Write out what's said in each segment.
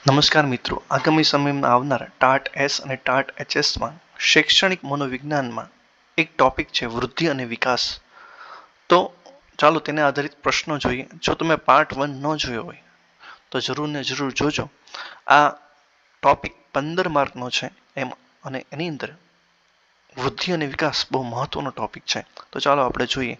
નમસ્કાર મિત્રો, આગામી સમયમાં આવનાર ટાટ એસ અને ટાટ એચએસમાં શૈક્ષણિક મનોવિજ્ઞાનમાં એક ટોપિક છે વૃદ્ધિ અને વિકાસ. તો ચાલો તેને આધારિત પ્રશ્નો જોઈએ. જો તમે પાર્ટ 1 ન જોયો હોય તો જરૂર ને જરૂર જોજો. આ ટોપિક 15 માર્કનો છે અને એની અંદર વૃદ્ધિ અને વિકાસ બહુ મહત્વનો ટોપિક છે. તો ચાલો આપણે જોઈએ.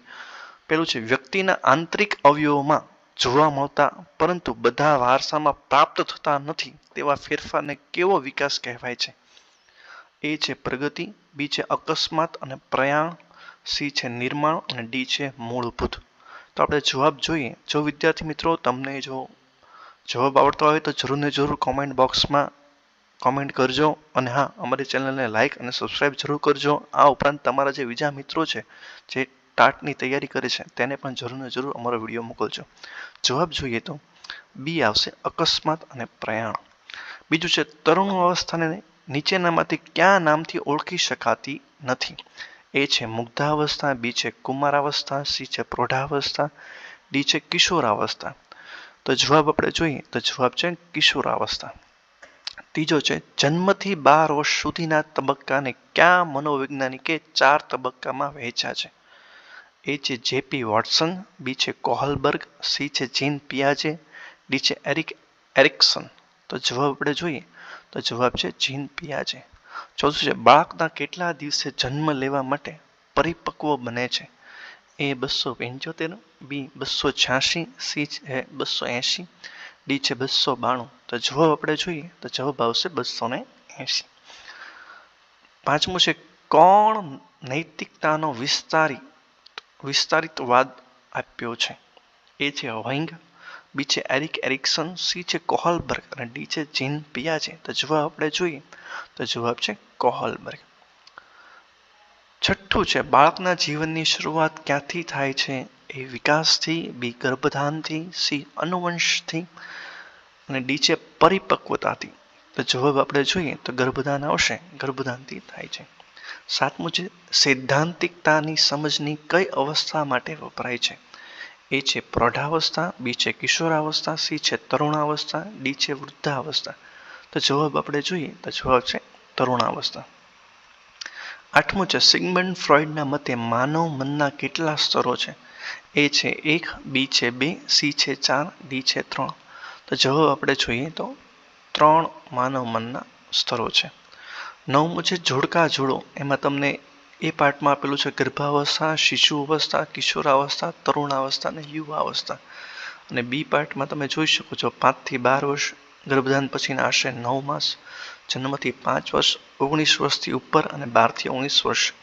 પેલું છે વ્યક્તિના આંતરિક અવયવોમાં જોવા મળતા પરંતુ બધા વારસામાં પ્રાપ્ત થતા નથી તેવા ફેરફારને કેવો વિકાસ કહેવાય છે? એ છે પ્રગતિ, બી છે અકસ્માત અને પ્રયાણ, સી છે નિર્માણ અને ડી છે મૂળભૂત. તો આપણે જવાબ જોઈએ. જો વિદ્યાર્થી મિત્રો તમને જો જવાબ આવડતા હોય તો જરૂર ને જરૂર કોમેન્ટ બોક્સમાં કોમેન્ટ કરજો અને હા, અમારી ચેનલને લાઇક અને સબસ્ક્રાઇબ જરૂર કરજો. આ ઉપરાંત તમારા જે બીજા મિત્રો છે જે ટાટની તૈયારી કરે છે તેને પણ જરૂર ને જરૂર અમારો વિડીયો મોકલજો. જવાબ જોઈએ તો બી આવશે અકસ્માત અને પ્રયાણ. બીજું છે તરુણ અવસ્થાને નીચેનામાંથી કયા નામથી ઓળખી શકાતી નથી? એ છે મુગ્ધાવસ્થા, બી છે કુમારાવસ્થા, સી છે પ્રૌઢાવસ્થા, ડી છે કિશોરાવસ્થા. તો જવાબ આપણે જોઈએ તો જવાબ છે કિશોરાવસ્થા. ત્રીજો છે જન્મથી 12 વર્ષ સુધીના તબક્કાને કયા મનોવૈજ્ઞાનિકે 4 તબક્કામાં વહેંચ્યા છે? એ છે જેપી વોટસન, બી છે કોહલબર્ગ, સી છે જીન પિયાજે, ડી છે એરિક્સન. તો જવાબ આપણે જોઈએ તો જવાબ છે જીન પિયાજે. ચોથું છે બાળકના કેટલા દિવસે જન્મ લેવા માટે પરિપક્વ બને છે? એ 275, બી 286, સી છે 280, ડી છે 292. તો જવાબ આપણે જોઈએ તો જવાબ આવશે 280. પાંચમું છે કોણ નૈતિકતાનો વિસ્તારિતવાદ આપ્યો છે? એ છે હોઇંગ, બી છે એરિક્સન, સી છે કોહલબર્ગ અને ડી છે જીન પિયાજે. તો જવાબ આપણે જોઈએ તો જવાબ છે કોહલબર્ગ. છઠ્ઠું છે બાળકના જીવનની શરૂઆત ક્યાંથી થાય છે? એ વિકાસથી, બી ગર્ભધાનથી, સી અનુવંશથી અને ડી છે પરિપક્વતાથી. તો જવાબ આપણે જોઈએ તો ગર્ભધાન આવશે, ગર્ભધાનથી થાય છે. સાતમું છે સૈદ્ધાંતિકતાની સમજની કઈ અવસ્થા માટે વપરાય છે? એ છે પ્રૌઢાવસ્થા, બી છે કિશોરાવસ્થા, સી છે તરુણાવસ્થા, ડી છે વૃદ્ધાવસ્થા. તો જવાબ આપણે જોઈએ તો જવાબ છે તરુણાવસ્થા. આઠમું છે સિગમન્ડ ફ્રોઈડના મતે માનવ મનના કેટલા સ્તરો છે? એ છે 1, બી છે 2, સી છે 4, ડી છે 3. તો જવાબ આપણે જોઈએ તો 3 માનવ મનના સ્તરો છે. નવમું છે જોડકા જોડો. એમાં તમને એ પાર્ટમાં આપેલું છે ગર્ભાવસ્થા, શિશુ અવસ્થા, કિશોરાવસ્થા, તરુણાવસ્થા અને યુવાવસ્થા. અને બી પાર્ટમાં તમે જોઈ શકો છો 5 થી 12 વર્ષ, ગર્ભધાન પછીના આશરે 9 માસ, જન્મથી 5 વર્ષ, 19 વર્ષથી ઉપર અને 12 થી 19 વર્ષ.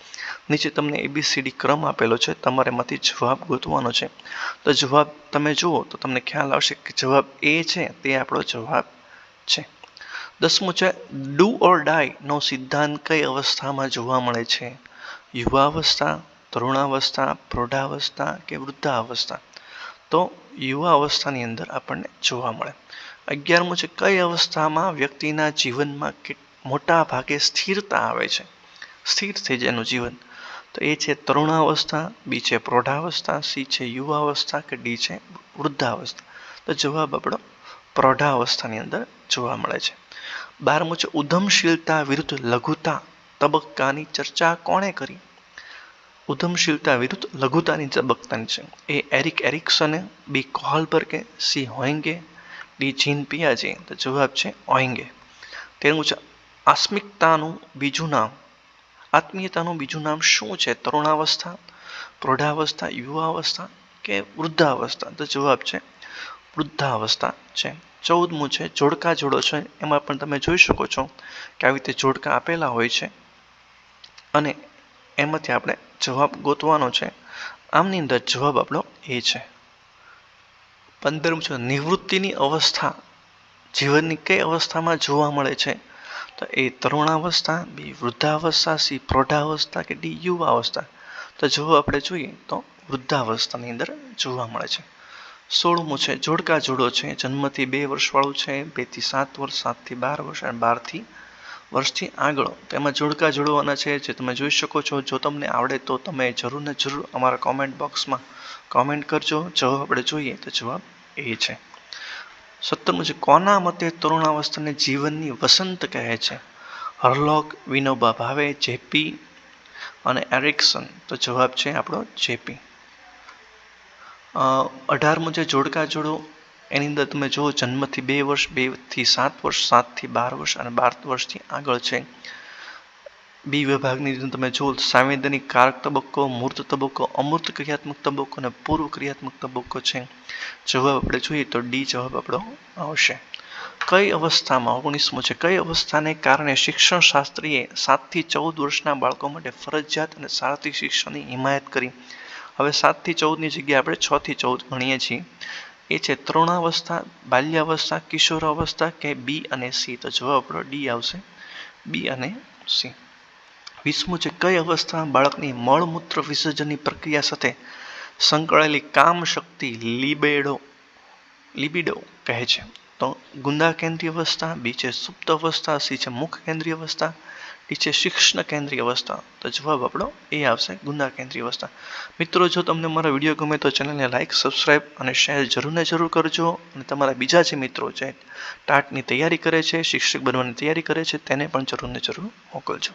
નીચે તમને એબીસીડી ક્રમ આપેલો છે, તમારે એમાંથી જવાબ ગોતવાનો છે. તો જવાબ તમે જુઓ તો તમને ખ્યાલ આવશે કે જવાબ એ છે તે આપણો જવાબ છે. 10મું છે ડુ ઓર ડાય નો સિદ્ધાંત કઈ અવસ્થામાં જોવા મળે છે? યુવાવસ્થા, તરુણાવસ્થા, પ્રૌઢાવસ્થા કે વૃદ્ધાવસ્થા? તો યુવા અવસ્થાની અંદર આપણને જોવા મળે. 11મું છે કઈ અવસ્થામાં વ્યક્તિના જીવનમાં મોટા ભાગે સ્થિરતા આવે છે? સ્થિર થઈ જાય એનું જીવન. તો એ છે તરુણાવસ્થા, બી છે પ્રૌઢાવસ્થા, સી છે યુવાવસ્થા કે ડી છે વૃદ્ધાવસ્થા. તો જવાબ આપણો પ્રૌઢાવસ્થાની અંદર જોવા મળે છે. 12મું છે ઉદ્યમશીલતા વિરુદ્ધ લઘુતા તબક્કાની ચર્ચા કોણે કરી? ઉદ્યમશીલતા વિરુદ્ધ લઘુતાની તબક્કાની છે. એ એરિક્સને, બી કોહલબર્ગે, સી હોઇંગે, ડી જીન પિયાજે. તો જવાબ છે હોઇંગે. 13મું છે આત્મિકતાનું બીજું નામ. આત્મીયતાનું બીજું નામ શું છે? તરુણાવસ્થા, પ્રૌઢાવસ્થા, યુવાવસ્થા કે વૃદ્ધાવસ્થા? તો જવાબ છે વૃદ્ધાવસ્થા છે. 14મું છે જોડકા જોડો છે. એમાં પણ તમે જોઈ શકો છો કે આવી રીતે જોડકા આપેલા હોય છે અને એમાંથી આપણે જવાબ ગોતવાનો છે. આમની અંદર જવાબ આપણો એ છે. 15મું છે નિવૃત્તિની અવસ્થા જીવનની કઈ અવસ્થામાં જોવા મળે છે? તો એ તરુણાવસ્થા, બી વૃદ્ધાવસ્થા, સી પ્રૌઢાવસ્થા કે ડી યુવાવસ્થા? તો જવાબ આપણે જોઈએ તો વૃદ્ધાવસ્થાની અંદર જોવા મળે છે. 16મું છે જોડકા જોડો છે. જન્મથી 2 વર્ષવાળું છે, 2 થી 7 વર્ષ, 7 થી 12 વર્ષ અને 12 થી વર્ષથી આગળ. તેમાં જોડકા જોડવાના છે જે તમે જોઈ શકો છો. જો તમને આવડે તો તમે જરૂર ને જરૂર અમારા કોમેન્ટ બોક્સમાં કોમેન્ટ કરજો. જવાબ આપણે જોઈએ તો જવાબ એ છે. 17મું છે કોના મતે તરુણાવસ્થાને જીવનની વસંત કહે છે? હરલોક, વિનોબા ભાવે, જેપી અને એરિક્સન. તો જવાબ છે આપણો જેપી. 18મું છે જોડકા જોડો. એની અંદર તમે જુઓ જન્મથી 2 વર્ષ, 2 થી 7 વર્ષ, 7 થી 12 વર્ષ અને 12 વર્ષથી આગળ છે. બી વિભાગની અંદર તમે જુઓ સાંવેદનિક કારક તબક્કો, મૂર્ત તબક્કો, અમૂર્ત ક્રિયાત્મક તબક્કો અને પૂર્વ ક્રિયાત્મક તબક્કો છે. જવાબ આપણે જોઈએ તો ડી જવાબ આપણો આવશે. કઈ અવસ્થામાં 19મું છે કઈ અવસ્થાને કારણે શિક્ષણ શાસ્ત્રીએ 7 થી 14 વર્ષના બાળકો માટે ફરજિયાત અને સાર્થક શિક્ષણની હિમાયત કરી? હવે 7 થી 14ની જગ્યાએ આપણે 6 થી 14 ગણીએ છીએ. એ છે તરુણાવસ્થા, બાલ્યાવસ્થા, કિશોરાવસ્થા કે બી અને સી. તો જવાબ આપણો ડી આવશે, બી અને સી. 20મું છે કઈ અવસ્થામાં બાળકની મળમૂત્ર વિસર્જનની પ્રક્રિયા સાથે સંકળાયેલી કામ શક્તિ લિબિડો કહે છે? તો ગુંદા કેન્દ્રીય અવસ્થા, બી છે સુપ્ત અવસ્થા, સી છે મુખ કેન્દ્રીય અવસ્થા, ડી છે શિક્ષણ કેન્દ્રીય અવસ્થા. તો જવાબ આપણો એ આવશે, ગુંદા કેન્દ્રીય અવસ્થા. મિત્રો, જો તમને મારો વિડીયો ગમે તો ચેનલને લાઇક, સબસ્ક્રાઇબ અને શેર જરૂર ને જરૂર કરજો. અને તમારા બીજા જે મિત્રો છે ટાટની તૈયારી કરે છે, શિક્ષક બનવાની તૈયારી કરે છે, તેને પણ જરૂર ને જરૂર મોકલજો.